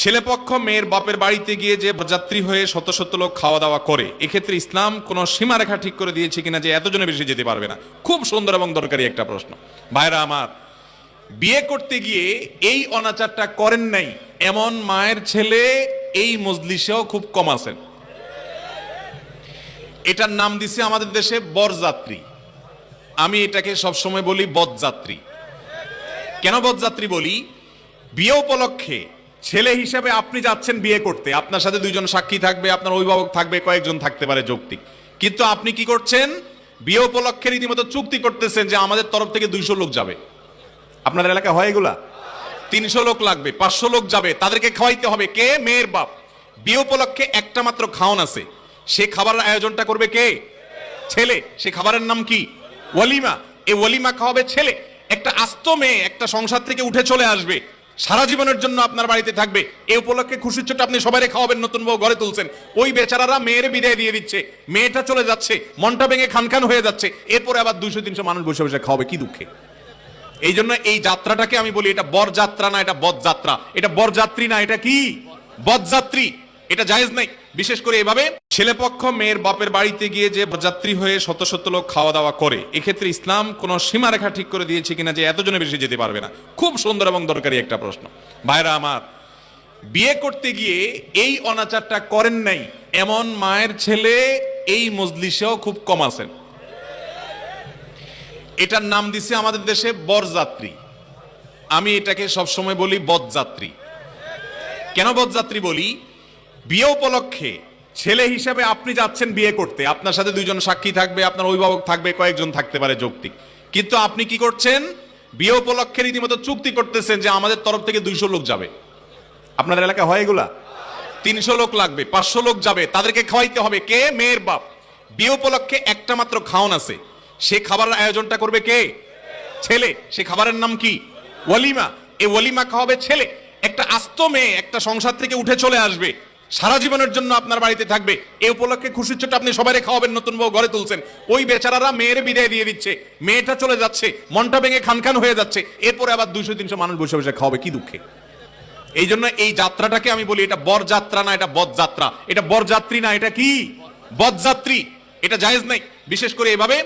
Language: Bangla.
ছেলেপক্ষ মেয়ের বাপের বাড়িতে গিয়ে যে যাত্রী হয়ে শত শত লোক খাওয়া দাওয়া করে, এক্ষেত্রে ইসলাম কোনো সীমারেখা ঠিক করে দিয়েছে কিনা যে এতজনের বেশি যেতে পারবে না? খুব সুন্দর এবং দরকারি একটা প্রশ্ন। ভাইরা আমার, বিয়ে করতে গিয়ে এই অনাচারটা করেন নাই এমন মায়ের ছেলে এই মজলিসেও খুব কম আছেন। এটার নাম দিছে আমাদের দেশে বরযাত্রী। আমি এটাকে সবসময় বলি বদযাত্রী। কেন বদযাত্রী বলি? বিয়ে উপলক্ষে ছেলে হিসেবে আপনি যাচ্ছেন বিয়ে করতে, আপনার সাথে দুইজন সাক্ষী থাকবে, আপনার অভিভাবক থাকবে, কয়েকজন থাকতে পারে যৌক্তিক, কিন্তু আপনি কি করছেন? বিয়ে উপলক্ষে রীতিমতো চুক্তি করতেছেন যে আমাদের তরফ থেকে 200 লোক যাবে। আপনার এলাকা হয় এগুলা? 300 লোক লাগবে, 500 লোক যাবে, তাদেরকে খাওয়াইতে হবে। কে? মেয়ের বাপ। বিয়ে উপলক্ষে একটা মাত্র খাওন আছে, সে খাবারের আয়োজনটা করবে কে? ছেলে। সে খাবারের নাম কি? ওয়ালিমা। এই ওয়ালিমা খাওয়াবে ছেলে। একটা আস্ত মেয়ে একটা সংসার থেকে উঠে চলে আসবে, সারা জীবনের জন্য আপনার বাড়িতে থাকবে। এই উপলক্ষে খুশির ছোট আপনি সবাই খাওয়াবেন, নতুন বউ ঘরে তুলছেন, ওই বেচারারা মেয়ের বিদায় দিয়ে দিচ্ছে, মেয়েটা চলে যাচ্ছে, মনটা ভেঙে খানখান হয়ে যাচ্ছে, এরপরে আবার 200-300 মানুষ বসে বসে খাওয়াবে, কি দুঃখে। এই জন্য এই যাত্রাটাকে আমি বলি এটা বরযাত্রা না, এটা বদযাত্রা। এটা বরযাত্রী না, এটা কি? বদযাত্রী। এটা জায়েজ নাই। বিশেষ করে এভাবে ছেলেপক্ষ মেয়ের বাপের বাড়িতে গিয়ে যে যাত্রী হয়ে শত শত লোক খাওয়া দাওয়া করে, এক্ষেত্রে ইসলাম কোন সীমারেখা ঠিক করে দিয়েছে কিনা যে এতজনের বেশি যেতে পারবে না? খুব সুন্দর এবং দরকারি একটা প্রশ্ন। ভাইরা আমার, বিয়ে করতে গিয়ে এই অনাচারটা করেন নাই এমন মায়ের ছেলে এই মজলিসেও খুব কম আছেন। এটার নাম দিছে আমাদের দেশে বরযাত্রী। আমি এটাকে সবসময় বলি বদযাত্রী। কেন বদযাত্রী বলি? বিয়ে উপলক্ষে ছেলে হিসেবে আপনি যাচ্ছেন বিয়ে করতে, আপনার সাথে দুইজন সাক্ষী থাকবে, আপনার অভিভাবক থাকবে, কয়েকজন থাকতে পারে যৌক্তিক, কিন্তু আপনি কি করছেন? বিয়ে উপলক্ষে রীতিমতো চুক্তি করতেছেন যে আমাদের তরফ থেকে 200 লোক যাবে। আপনার এলাকা হয় এগুলা? 300 লোক লাগবে, 500 লোক যাবে, তাদেরকে খাওয়াইতে হবে। কে? মেয়ের বাপ। বিয়ে উপলক্ষে একটা মাত্র খাওন আছে, সে খাবারের আয়োজনটা করবে কে? ছেলে। সে খাবারের নাম কি? ওয়ালিমা। এই ওয়ালিমা খাওয়াবে ছেলে। একটা আস্ত মেয়ে একটা সংসার থেকে উঠে চলে আসবে, সারা জীবনের জন্য আপনার বাড়িতে থাকবে, এই উপলক্ষে খুশির ছোট আপনি সবাই খাওয়াবেন, নতুন বউ ঘরে তুলছেন, ওই বেচারারা মেয়ের বিদায় দিয়ে দিচ্ছে, মেয়েটা চলে যাচ্ছে, মনটা ভেঙে খানখান হয়ে যাচ্ছে, এরপরে আবার 200-300 মানুষ বসে বসে খাওয়াবে, কি দুঃখে। এই জন্য এই যাত্রাটাকে আমি বলি এটা বরযাত্রা না, এটা বদযাত্রা। এটা বরযাত্রী না, এটা কি? বদযাত্রী। এটা জায়েজ নাই। বিশেষ করে এভাবে